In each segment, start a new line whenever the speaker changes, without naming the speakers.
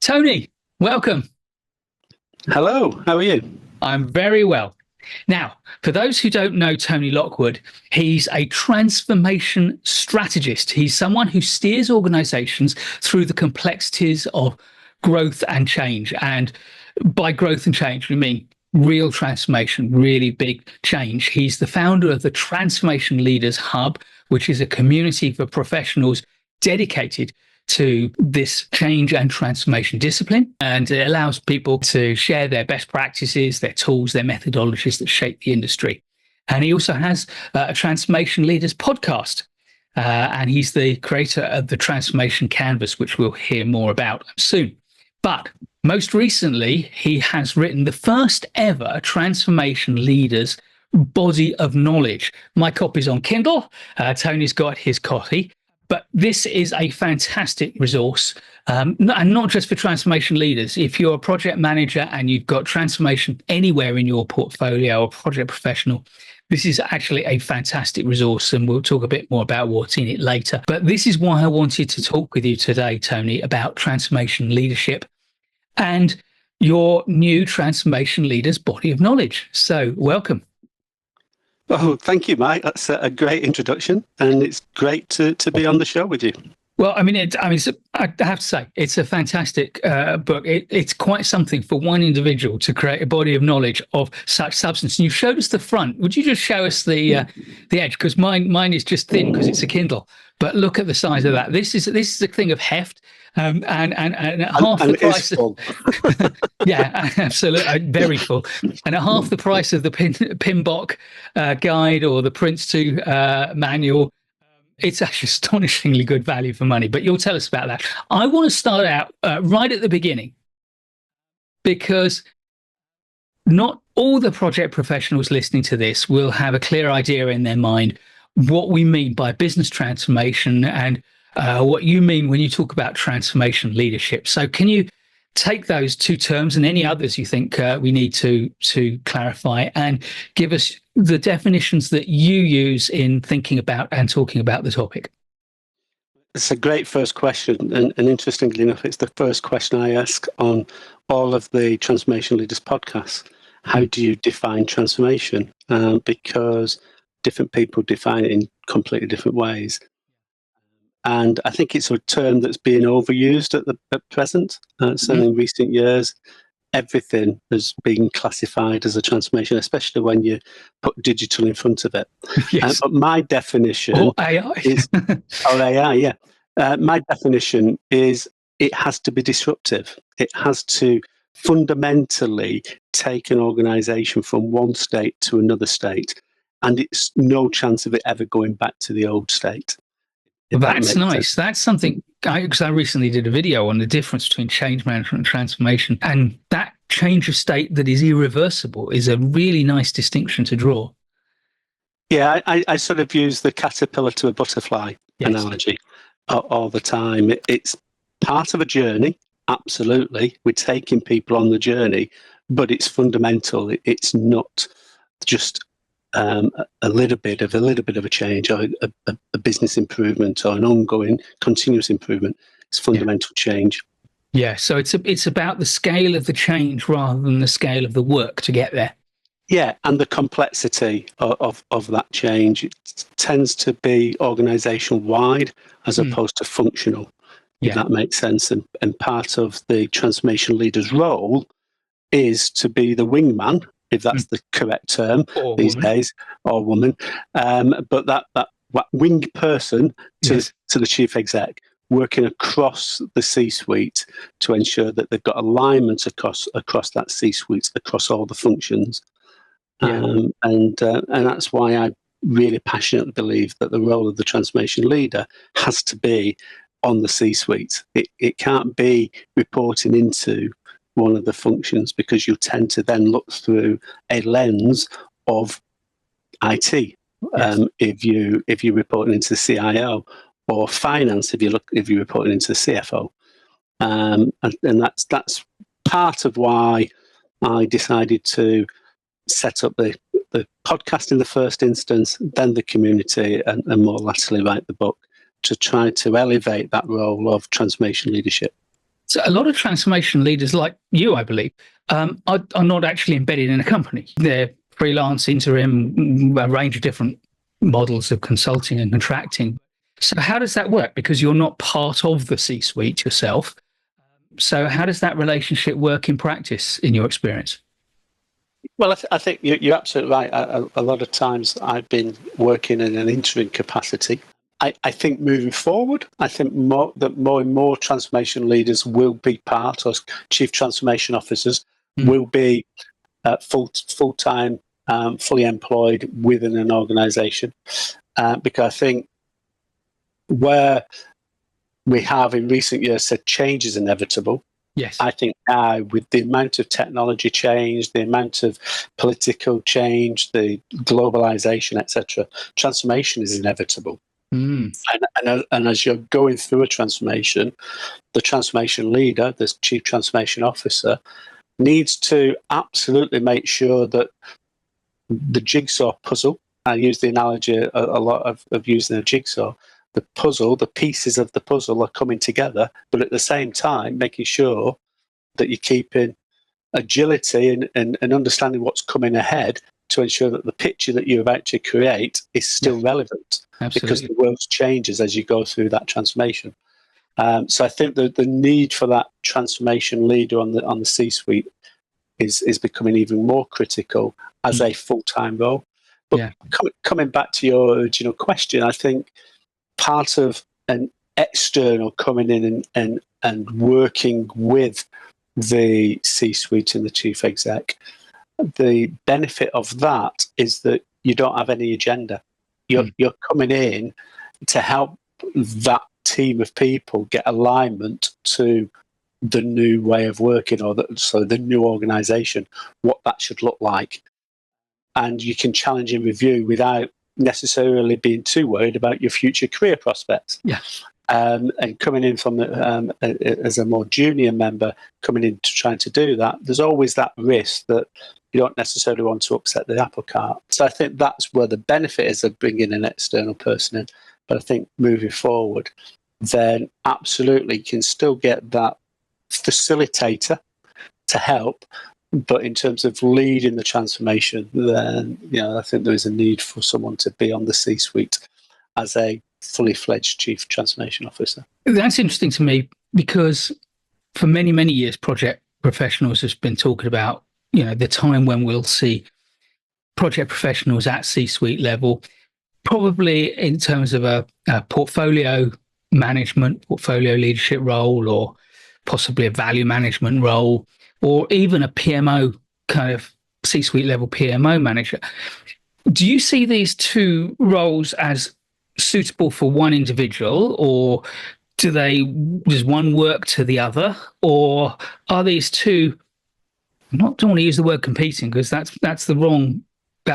Tony, welcome.
Hello, how are you?
I'm very well. Now, for those who don't know Tony Lockwood, he's a transformation strategist. He's someone who steers organizations through the complexities of growth and change. And by growth and change, we mean real transformation, really big change. He's the founder of the Transformation Leaders Hub, which is a community for professionals dedicated to this change and transformation discipline. And it allows people to share their best practices, their tools, their methodologies that shape the industry. And he also has a Transformation Leaders podcast. And he's the creator of the Transformation Canvas, which we'll hear more about soon. But most recently, he has written the first ever Transformation Leaders Body of Knowledge. My copy's on Kindle. Tony's got his copy. But this is a fantastic resource, and not just for transformation leaders. If you're a project manager and you've got transformation anywhere in your portfolio or project professional, this is actually a fantastic resource, and we'll talk a bit more about what's in it later. But this is why I wanted to talk with you today, Tony, about transformation leadership and your new Transformation Leaders Body of Knowledge. So welcome.
Oh, thank you, Mike. That's a great introduction, and it's great to be on the show with you.
Well, I have to say, it's a fantastic book. It's quite something for one individual to create a body of knowledge of such substance. And you showed us the front. Would you just show us the edge? Because mine is just thin because it's a Kindle. But look at the size of that. This is a thing of heft. And half the price of, yeah, absolutely, very full, and at half the price of the PMBOK guide or the Prince 2 manual. It's actually astonishingly good value for money. But you'll tell us about that. I want to start out right at the beginning, because not all the project professionals listening to this will have a clear idea in their mind what we mean by business transformation and what you mean when you talk about transformation leadership. So can you take those two terms and any others you think we need to clarify and give us the definitions that you use in thinking about and talking about the topic?
It's a great first question. And interestingly enough, it's the first question I ask on all of the Transformation Leaders podcasts. How do you define transformation? Because different people define it in completely different ways. And I think it's a term that's being overused at present. Certainly in recent years, everything has been classified as a transformation, especially when you put digital in front of it.
Yes.
But my definition
or AI.
is, or AI, yeah. My definition is it has to be disruptive. It has to fundamentally take an organisation from one state to another state, and it's no chance of it ever going back to the old state.
That's nice. That's something, because I recently did a video on the difference between change management and transformation, and that change of state that is irreversible is a really nice distinction to draw.
Yeah, I sort of use the caterpillar to a butterfly analogy all the time. It's part of a journey, absolutely. We're taking people on the journey, but it's fundamental. It's not just a little bit of a change or a business improvement or an ongoing continuous improvement. It's fundamental change.
Yeah, so it's about the scale of the change rather than the scale of the work to get there.
Yeah, and the complexity of that change. It tends to be organisation wide as opposed to functional, if that makes sense. And part of the transformation leader's role is to be the wingman, if that's the correct term these days, or woman. But that winged person to the chief exec, working across the C-suite to ensure that they've got alignment across that C-suite, across all the functions. And that's why I really passionately believe that the role of the transformation leader has to be on the C-suite. It can't be reporting into one of the functions, because you tend to then look through a lens of IT. If you're reporting into the CIO, or finance if you're reporting into the CFO, and that's part of why I decided to set up the podcast in the first instance, then the community, and more latterly write the book to try to elevate that role of transformation leadership.
So a lot of transformation leaders like you, I believe, are not actually embedded in a company. They're freelance, interim, a range of different models of consulting and contracting. So how does that work? Because you're not part of the C-suite yourself. So how does that relationship work in practice, in your experience?
Well, I think you're absolutely right. A lot of times I've been working in an interim capacity. I think moving forward, I think that more and more transformation leaders will be part, or chief transformation officers will be full-time, fully employed within an organisation. Because I think where we have in recent years said change is inevitable,
yes,
I think now with the amount of technology change, the amount of political change, the globalisation, etc., transformation is inevitable. And as you're going through a transformation, the transformation leader, the chief transformation officer, needs to absolutely make sure that the jigsaw puzzle, I use the analogy a lot of using a jigsaw, the puzzle, the pieces of the puzzle are coming together, but at the same time making sure that you're keeping agility and understanding what's coming ahead to ensure that the picture that you're about to create is still relevant. Absolutely. Because the world changes as you go through that transformation. So I think that the need for that transformation leader on the C-suite is becoming even more critical as a full-time role. But coming back to your original question, I think part of an external coming in and working with the C-suite and the chief exec, the benefit of that is that you don't have any agenda. You're coming in to help that team of people get alignment to the new way of working, or the new organisation, what that should look like. And you can challenge and review without necessarily being too worried about your future career prospects.
Yeah.
And coming in from as a more junior member, coming in to trying to do that, there's always that risk that you don't necessarily want to upset the apple cart. So I think that's where the benefit is of bringing an external person in. But I think moving forward, then absolutely you can still get that facilitator to help. But in terms of leading the transformation, then I think there is a need for someone to be on the C-suite as a fully fledged chief transformation officer.
That's interesting to me, because for many, many years, project professionals have been talking about, the time when we'll see project professionals at C-suite level, probably in terms of a portfolio management, portfolio leadership role, or possibly a value management role, or even a PMO kind of C-suite level PMO manager. Do you see these two roles as suitable for one individual, or does one work to the other, or are these two, don't want to use the word competing, because that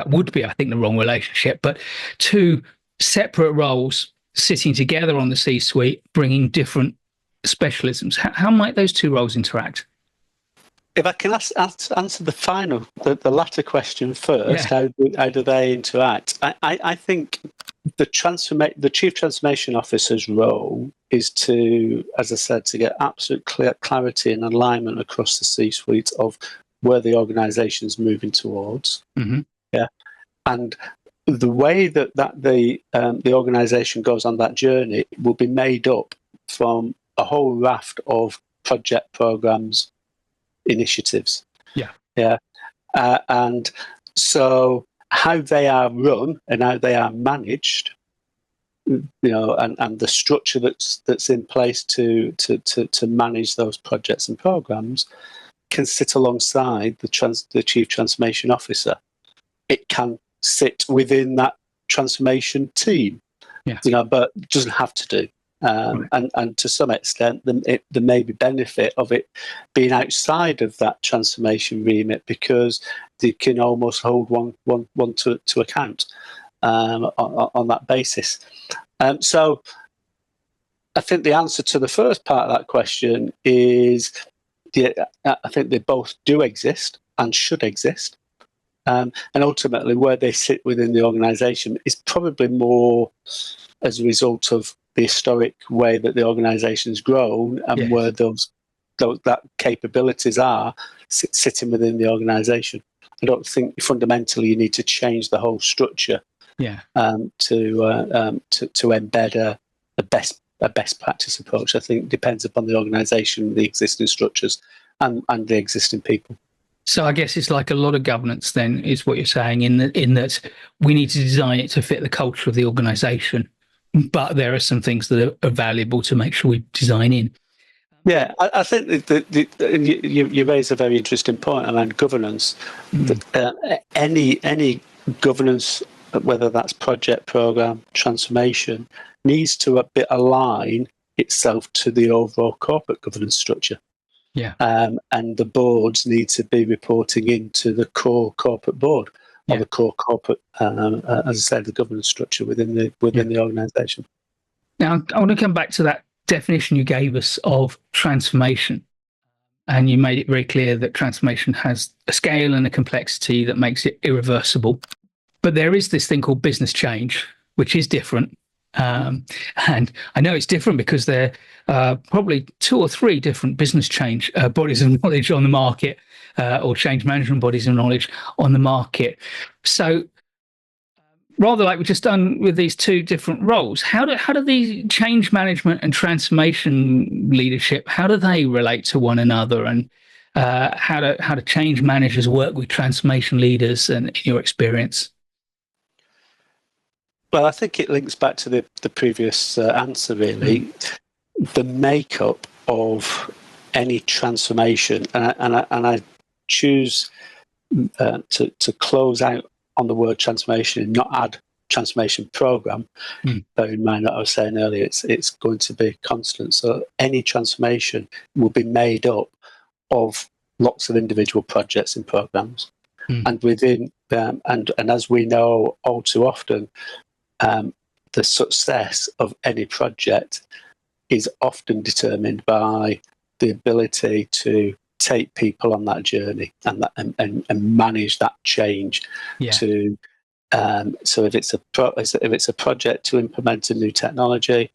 would be, I think, the wrong relationship, but two separate roles sitting together on the C-suite, bringing different specialisms? How might those two roles interact?
If I can answer the latter question first, how do they interact? I think the chief transformation officer's role is to, as I said, to get absolute clarity and alignment across the C-suite of where the organisation is moving towards. Yeah, and the way that the organisation goes on that journey will be made up from a whole raft of project programs, initiatives. And so how they are run and how they are managed, and the structure that's in place to manage those projects and programs can sit alongside the chief transformation officer. It can sit within that transformation team, but it doesn't have to do. And to some extent, there may be benefit of it being outside of that transformation remit, because they can almost hold one to account on that basis. So I think the answer to the first part of that question is, I think they both do exist and should exist. And ultimately, where they sit within the organisation is probably more as a result of the historic way that the organisation has grown, and where those that capabilities are sitting within the organisation. I don't think fundamentally you need to change the whole structure. To embed a best practice approach. I think it depends upon the organisation, the existing structures, and the existing people.
So I guess it's like a lot of governance then, is what you're saying, in that we need to design it to fit the culture of the organisation, but there are some things that are valuable to make sure we design in.
Yeah, I think that you raise a very interesting point around governance. Any governance, whether that's project, program, transformation, needs to a bit align itself to the overall corporate governance structure.
Yeah.
And the boards need to be reporting into the core corporate board, or the core corporate, as I said, the governance structure within the organisation.
Now, I want to come back to that definition you gave us of transformation. And you made it very clear that transformation has a scale and a complexity that makes it irreversible. But there is this thing called business change, which is different. And I know it's different because there are probably 2 or 3 different business change bodies of knowledge on the market, or change management bodies of knowledge on the market. So rather like we've just done with these 2 different roles, how do these change management and transformation leadership, how do they relate to one another, and how do change managers work with transformation leaders, and in your experience?
Well, I think it links back to the previous answer, really. The makeup of any transformation, and I choose to close out on the word transformation and not add transformation program. Bear in mind that I was saying earlier, it's going to be constant. So any transformation will be made up of lots of individual projects and programs, and within and as we know all too often, the success of any project is often determined by the ability to take people on that journey and manage that change. To so if it's a project to implement a new technology,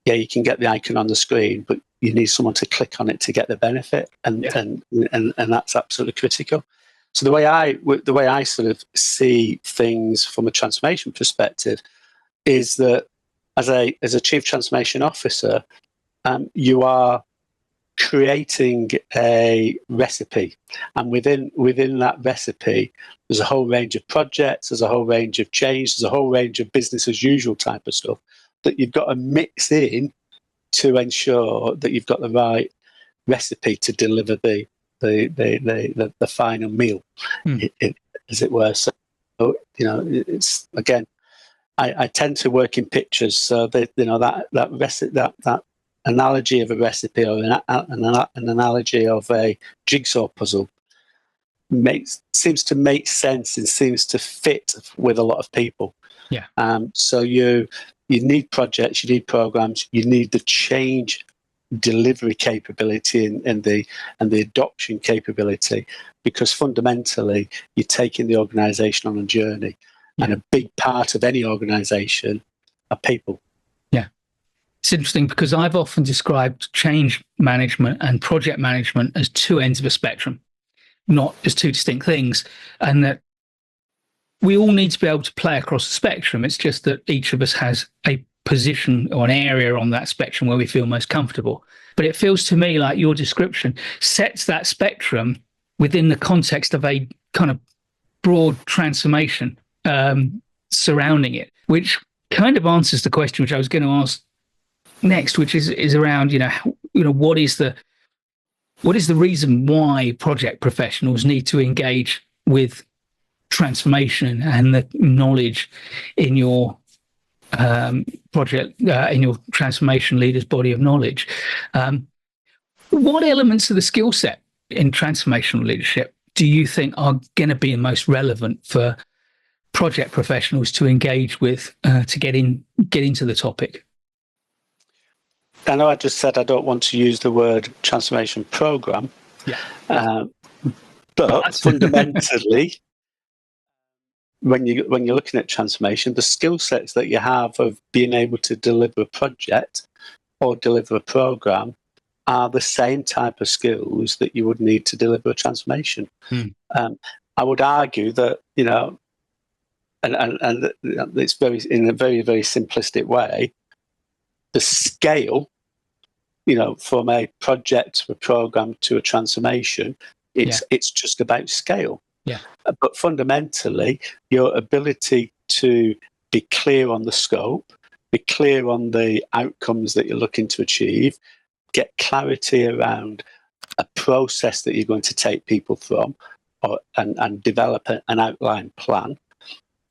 you can get the icon on the screen, but you need someone to click on it to get the benefit, and that's absolutely critical. So the way I sort of see things from a transformation perspective is that as a chief transformation officer, you are creating a recipe, and within that recipe, there's a whole range of projects, there's a whole range of change, there's a whole range of business as usual type of stuff that you've got to mix in to ensure that you've got the right recipe to deliver the final meal, as it were. So it's again, I tend to work in pictures, so that analogy of a recipe, or an analogy of a jigsaw puzzle seems to make sense and seems to fit with a lot of people. So you need projects, you need programs, you need the change delivery capability and the adoption capability, because fundamentally you're taking the organisation on a journey. And a big part of any organisation are people.
Yeah. It's interesting because I've often described change management and project management as 2 ends of a spectrum, not as 2 distinct things. And that we all need to be able to play across the spectrum. It's just that each of us has a position or an area on that spectrum where we feel most comfortable. But it feels to me like your description sets that spectrum within the context of a kind of broad transformation surrounding it, which kind of answers the question which I was going to ask next, which is around what is the reason why project professionals need to engage with transformation and the knowledge in your project, in your transformation leaders body of knowledge. What elements of the skill set in transformational leadership do you think are going to be the most relevant for project professionals to engage with, to get into the topic?
I know I just said I don't want to use the word transformation program, but fundamentally, when you're looking at transformation, the skill sets that you have of being able to deliver a project or deliver a program are the same type of skills that you would need to deliver a transformation. I would argue that, and it's in a very, very simplistic way, the scale, from a project to a program to a transformation, it's just about scale.
Yeah.
But fundamentally, your ability to be clear on the scope, be clear on the outcomes that you're looking to achieve, get clarity around a process that you're going to take people from, and develop an outline plan.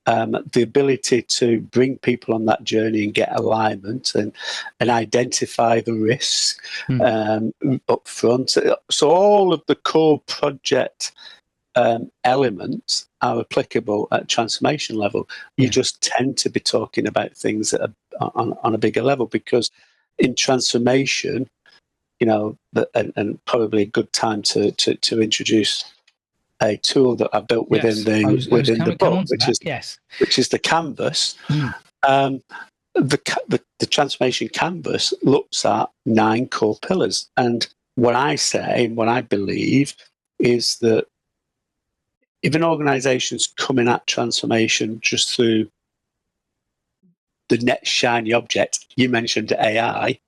The ability to bring people on that journey and get alignment and identify the risks up front. So all of the core project elements are applicable at transformation level. You just tend to be talking about things that are on a bigger level, because in transformation, and probably a good time to introduce a tool that I built within the book, which is the canvas. The transformation canvas looks at 9 core pillars, and what I believe is that if an organisation's coming at transformation just through the next shiny object, you mentioned AI,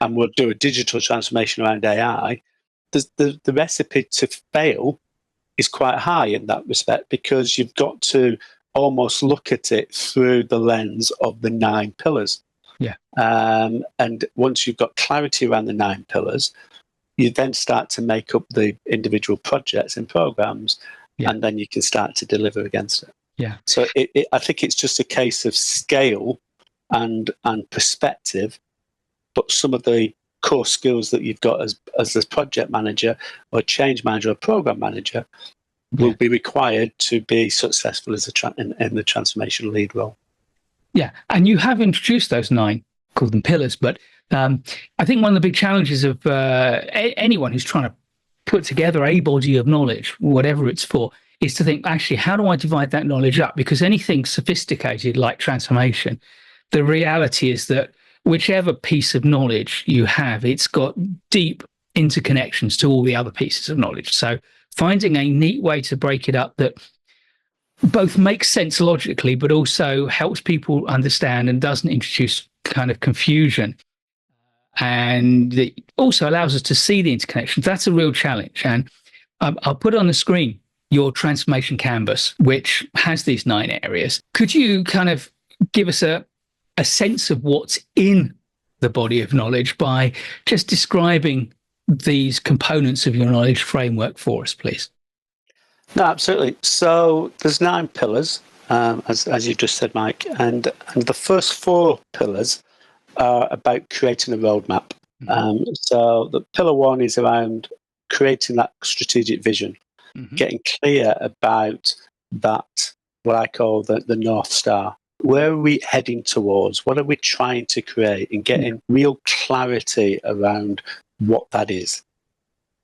and we'll do a digital transformation around AI, the recipe to fail is quite high in that respect, because you've got to almost look at it through the lens of the 9 pillars. And once you've got clarity around the 9 pillars, you then start to make up the individual projects and programs, and then you can start to deliver against it. So I think it's just a case of scale and perspective, but some of the core skills that you've got as a project manager or change manager or program manager will be required to be successful as in the transformation lead role.
And you have introduced those 9, called them pillars, but I think one of the big challenges of anyone who's trying to put together a body of knowledge, whatever it's for, is to think, actually, how do I divide that knowledge up? Because anything sophisticated like transformation, the reality is that whichever piece of knowledge you have, it's got deep interconnections to all the other pieces of knowledge. So finding a neat way to break it up that both makes sense logically, but also helps people understand and doesn't introduce kind of confusion, and it also allows us to see the interconnections. That's a real challenge. And I'll put on the screen your transformation canvas, which has these 9 areas. Could you kind of give us a sense of what's in the body of knowledge by just describing these components of your knowledge framework for us, please?
No, absolutely. So there's 9 pillars, as you just said, Mike, and the first 4 pillars are about creating a roadmap. So the pillar 1 is around creating that strategic vision, getting clear about that, what I call the North Star. Where are we heading towards? What are we trying to create? And getting real clarity around what that is.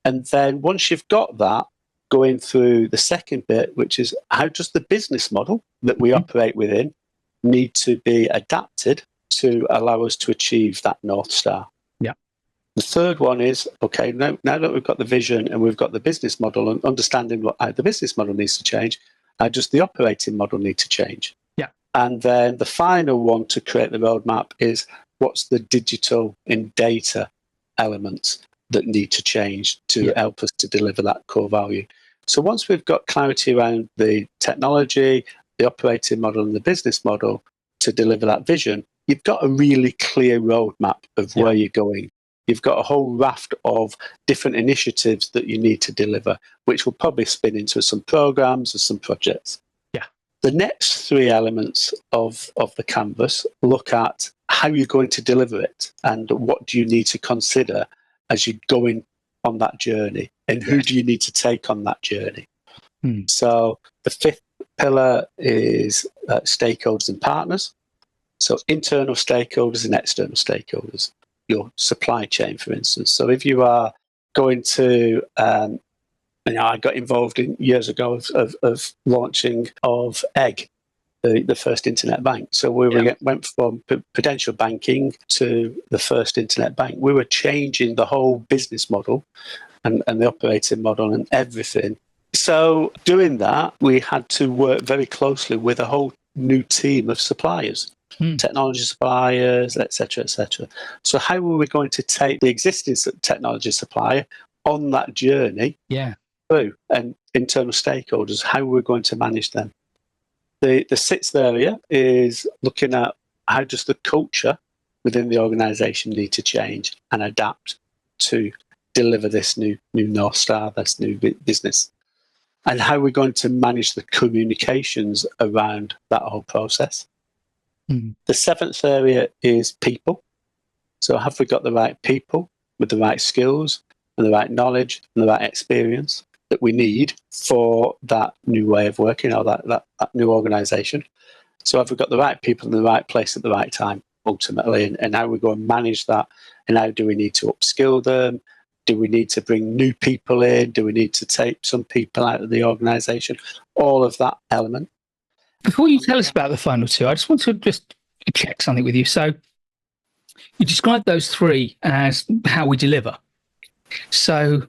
And then once you've got that, going through the second bit, which is how does the business model that we operate within need to be adapted to allow us to achieve that North Star. The third one is, okay, now that we've got the vision and we've got the business model and understanding how the business model needs to change, how does the operating model need to change? And then the final one to create the roadmap is what's the digital and data elements that need to change to help us to deliver that core value. So once we've got clarity around the technology, the operating model and the business model to deliver that vision, you've got a really clear roadmap of where you're going. You've got a whole raft of different initiatives that you need to deliver, which will probably spin into some programs or some projects. The next 3 elements of the canvas look at how you're going to deliver it and what do you need to consider as you're going on that journey, and who do you need to take on that journey. So the 5th pillar is stakeholders and partners. So internal stakeholders and external stakeholders, your supply chain, for instance. So if you are going to I got involved in years ago of launching of egg the first internet bank. So went from prudential banking to the first internet bank. We were changing the whole business model and the operating model and everything. So doing that, we had to work very closely with a whole new team of suppliers, technology suppliers, etc., etc. So how were we going to take the existing technology supplier on that journey through, and internal stakeholders, how we're going to manage them? The sixth area is looking at how does the culture within the organisation need to change and adapt to deliver this new North Star, this new business, and how we're going to manage the communications around that whole process. The seventh area is people. So have we got the right people with the right skills and the right knowledge and the right experience that we need for that new way of working, or that new organisation? So have we got the right people in the right place at the right time, ultimately, and how we go and manage that, and how do we need to upskill them? Do we need to bring new people in? Do we need to take some people out of the organisation? All of that element.
Before you tell us about the final two, I just want to check something with you. So you described those three as how we deliver. So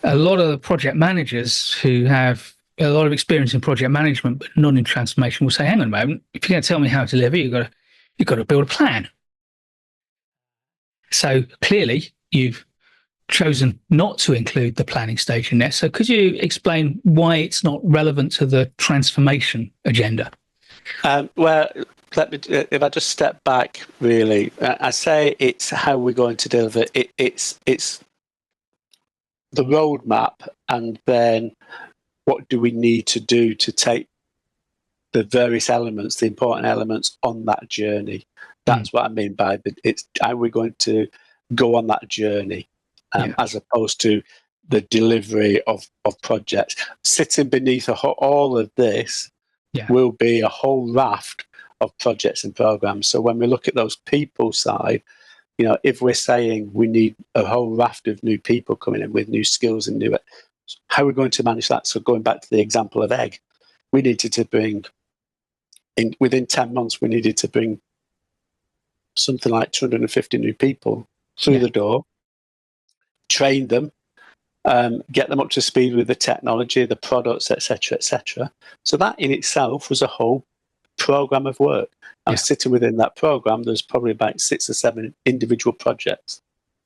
a lot of the project managers who have a lot of experience in project management but not in transformation will say, hang on a moment, if you're going to tell me how to deliver, you've got to build a plan. So clearly you've chosen not to include the planning stage in there. So could you explain why it's not relevant to the transformation agenda?
Well, if I just step back, really, I say it's how we're going to deliver it. It's the roadmap, and then what do we need to do to take the various elements, the important elements on that journey. That's what I mean by it's how we're going to go on that journey, as opposed to the delivery of projects. Sitting beneath all of this will be a whole raft of projects and programs. So when we look at those people side, if we're saying we need a whole raft of new people coming in with new skills and new, how are we going to manage that? So going back to the example of egg, we needed to bring within 10 months, we needed to bring something like 250 new people through the door, train them, get them up to speed with the technology, the products, etc., etc. So that in itself was a whole program of work. And sitting within that program, there's probably about 6 or 7 individual projects,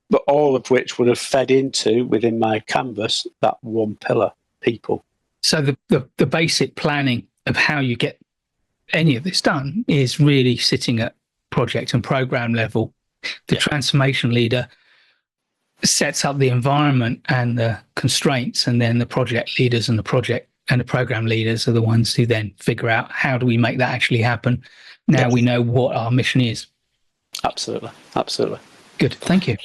but all of which would have fed into, within my canvas, that one pillar, people.
So the basic planning of how you get any of this done is really sitting at project and program level. The transformation leader sets up the environment and the constraints, and then the project leaders and the program leaders are the ones who then figure out how do we make that actually happen. Now we know what our mission is.
Absolutely.
Good, thank you.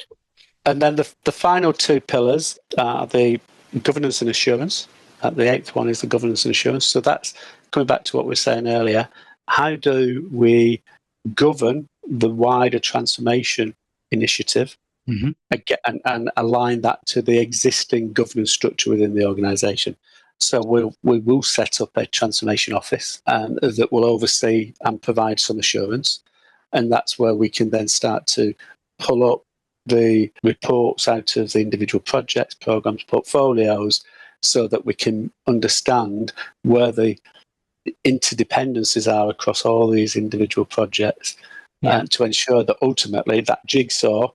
And then the final 2 pillars are the governance and assurance. The 8th one is the governance and assurance. So that's coming back to what we were saying earlier. How do we govern the wider transformation initiative and align that to the existing governance structure within the organisation? So we will set up a transformation office that will oversee and provide some assurance. And that's where we can then start to pull up the reports out of the individual projects, programs, portfolios, so that we can understand where the interdependencies are across all these individual projects, to ensure that ultimately that jigsaw,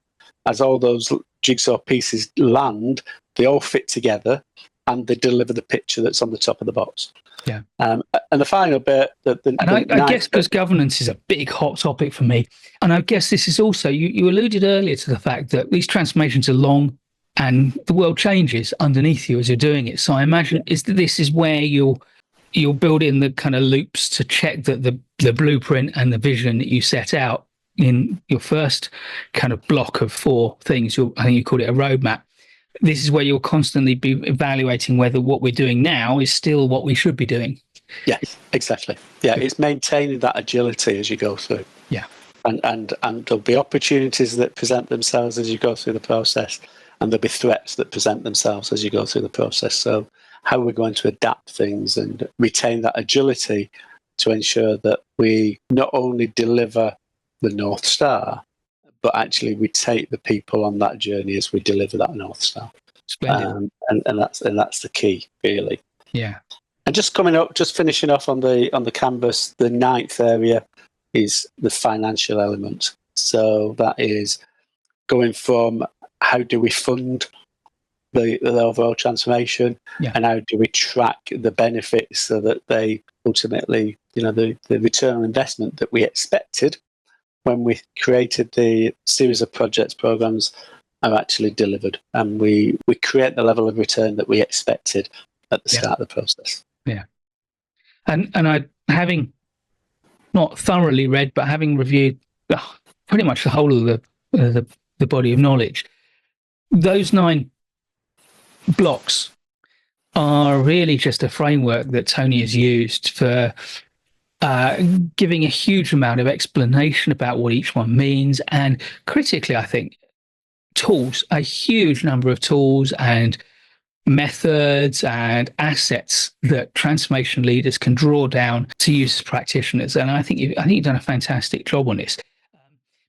as all those jigsaw pieces land, they all fit together and they deliver the picture that's on the top of the box. And the final bit,
I guess because governance is a big hot topic for me, and I guess this is also, you alluded earlier to the fact that these transformations are long and the world changes underneath you as you're doing it. So I imagine this is where you'll build in the kind of loops to check that the blueprint and the vision that you set out in your first kind of block of 4 things, I think you called it a roadmap. This is where you'll constantly be evaluating whether what we're doing now is still what we should be doing.
Yes, exactly. Yeah, it's maintaining that agility as you go through.
Yeah.
And there'll be opportunities that present themselves as you go through the process, and there'll be threats that present themselves as you go through the process. So how we're going to adapt things and retain that agility to ensure that we not only deliver the North Star, but actually we take the people on that journey as we deliver that North Star.
Splendid.
And that's the key, really.
Yeah.
And just finishing off on the canvas, the 9th area is the financial element. So that is going from how do we fund the overall transformation, and how do we track the benefits so that they ultimately, the return on investment that we expected when we created the series of projects, programs, are actually delivered, and we create the level of return that we expected at the start of the process.
Yeah. And I, having not thoroughly read, but having reviewed pretty much the whole of the body of knowledge, those 9 blocks are really just a framework that Tony has used for giving a huge amount of explanation about what each one means, and critically, I think, tools, a huge number of tools and methods and assets that transformation leaders can draw down to use as practitioners. And I think you've done a fantastic job on this.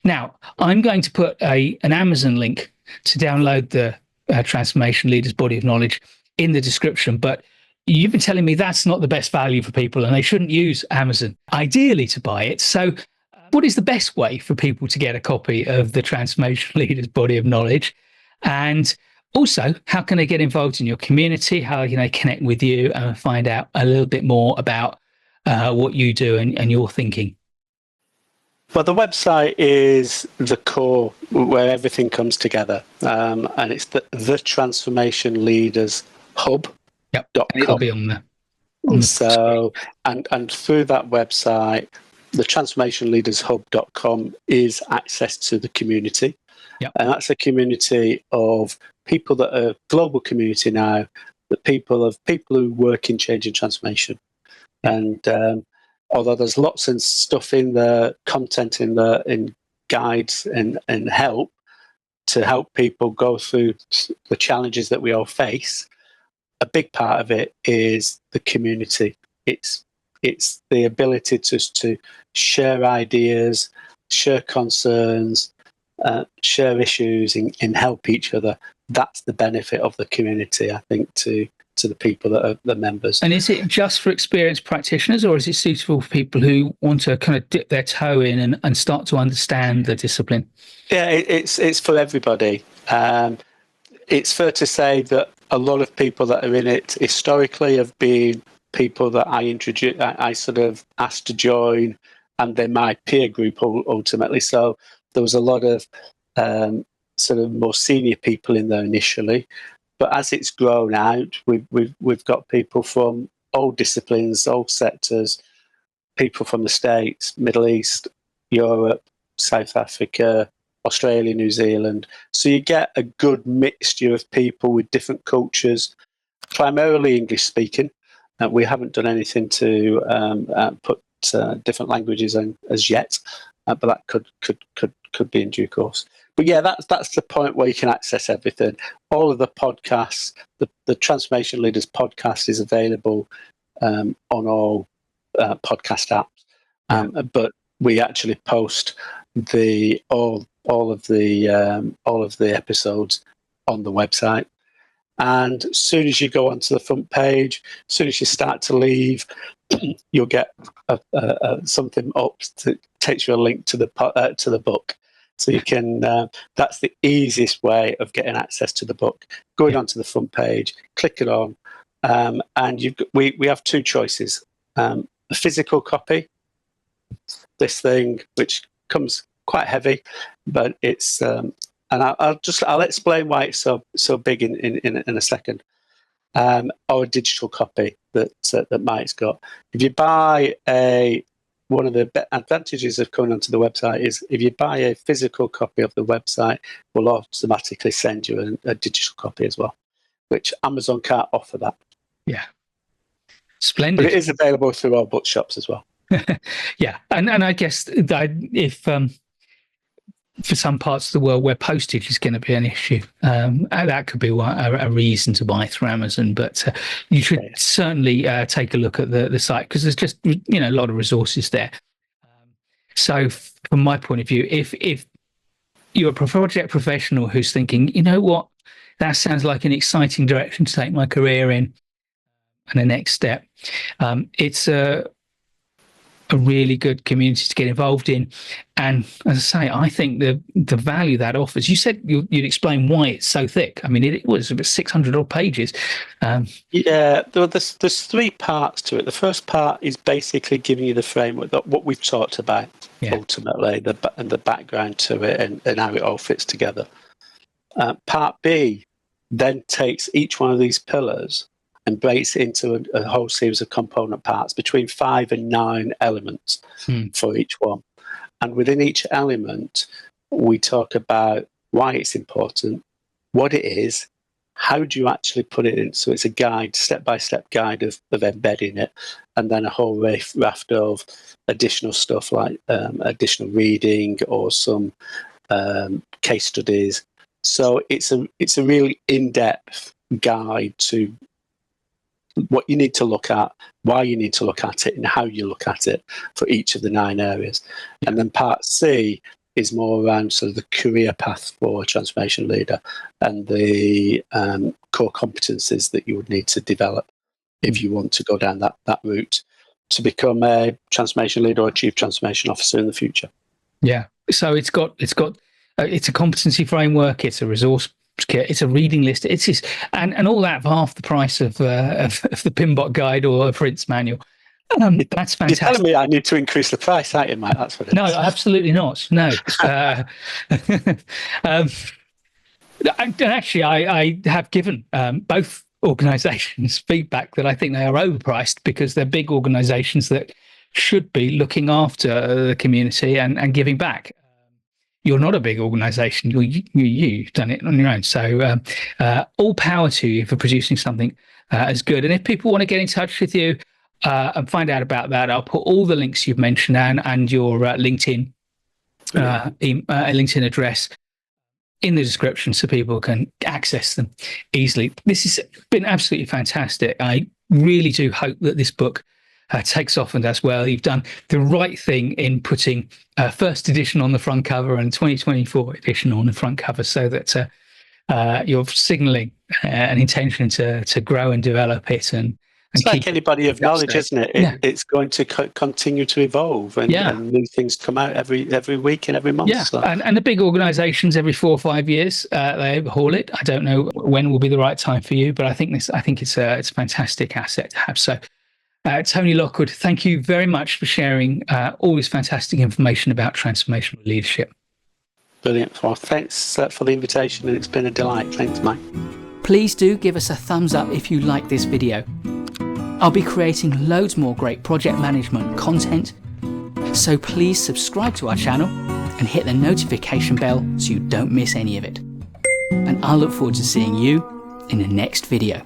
Now, I'm going to put an Amazon link to download the Transformation Leaders Body of Knowledge in the description, but you've been telling me that's not the best value for people and they shouldn't use Amazon, ideally, to buy it. So what is the best way for people to get a copy of the Transformation Leaders Body of Knowledge? And also, how can they get involved in your community? How can they connect with you and find out a little bit more about what you do and your thinking?
Well, the website is the core where everything comes together, and it's the Transformation Leaders Hub.
Yep, it'll be on there.
So, and through that website, the transformationleadershub.com is access to the community.
Yep.
And that's a community of people that are global community now, the people who work in change and transformation. And although there's lots of stuff in the content in guides and help to help people go through the challenges that we all face, a big part of it is the community. It's the ability to share ideas, share concerns, share issues, and help each other. That's the benefit of the community, I think, to the people that are the members.
And is it just for experienced practitioners, or is it suitable for people who want to kind of dip their toe in and start to understand the discipline?
Yeah, it's for everybody. It's fair to say that a lot of people that are in it historically have been people that I sort of asked to join, and they're my peer group ultimately. So there was a lot of sort of more senior people in there initially, but as it's grown out, we've got people from all disciplines, all sectors, people from the States, Middle East, Europe, South Africa, Australia, New Zealand. So you get a good mixture of people with different cultures, primarily English speaking. We haven't done anything to put different languages in as yet, but that could be in due course. But yeah, that's the point where you can access everything. All of the podcasts, the Transformation Leaders podcast is available on all podcast apps, but we actually post all of the episodes on the website. And as soon as you go onto the front page, as soon as you start to leave, you'll get something up that takes you a link to the book. So you can. That's the easiest way of getting access to the book. Going onto the front page, click it on, and we have 2 choices: a physical copy, this thing which comes quite heavy, but it's. And I'll explain why it's so big in a second. Or a digital copy that Mike's got. If you buy one of the advantages of coming onto the website is if you buy a physical copy of the website, we'll automatically send you a digital copy as well, which Amazon can't offer that.
Yeah, splendid.
But it is available through our bookshops as well.
Yeah, and I guess that if for some parts of the world where postage is going to be an issue. And that could be a reason to buy through Amazon, but you should certainly take a look at the site, because there's just, a lot of resources there. So from my point of view, if you're a project professional who's thinking, you know what, that sounds like an exciting direction to take my career in, and the next step, it's a really good community to get involved in. And as I say, I think the value that offers, you said you'd explain why it's so thick. I mean, it was about 600 odd pages.
There's 3 parts to it. The first part is basically giving you the framework, what we've talked about, ultimately, and the background to it, and how it all fits together. Part B then takes each one of these pillars and breaks it into a whole series of component parts, between 5 and 9 elements for each one. And within each element, we talk about why it's important, what it is, how do you actually put it in. So it's a guide, step-by-step guide of embedding it, and then a whole raft of additional stuff like additional reading or some case studies. So it's a really in-depth guide to what you need to look at, why you need to look at it, and how you look at it for each of the 9 areas. And then part C is more around sort of the career path for a transformation leader and the core competencies that you would need to develop if you want to go down that route to become a transformation leader or a chief transformation officer in the future. Yeah.
So it's a competency framework. It's a resource kit. It's a reading list. It's just, and all that for half the price of the PinBot guide or a Prince manual. That's fantastic.
You're telling me I need to increase the price, aren't you, Mike? That's what it is.
No, absolutely not. No. And actually, I have given both organisations feedback that I think they are overpriced, because they're big organisations that should be looking after the community and giving back. You're not a big organisation. You've done it on your own. So all power to you for producing something as good. And if people want to get in touch with you and find out about that, I'll put all the links you've mentioned and your LinkedIn LinkedIn address in the description so people can access them easily. This has been absolutely fantastic. I really do hope that this book takes off and does well. You've done the right thing in putting first edition on the front cover and 2024 edition on the front cover, so that you're signalling an intention to grow and develop it. And
it's like any body of knowledge, isn't it? It's going to continue to evolve, and new things come out every week and every month.
Yeah, so. And the big organisations every 4 or 5 years they overhaul it. I don't know when will be the right time for you, but I think it's a fantastic asset to have. So. Tony Lockwood, thank you very much for sharing all this fantastic information about transformational leadership.
Brilliant. Well, thanks for the invitation, and it's been a delight. Thanks, Mike.
Please do give us a thumbs up if you like this video. I'll be creating loads more great project management content, so please subscribe to our channel and hit the notification bell so you don't miss any of it. And I'll look forward to seeing you in the next video.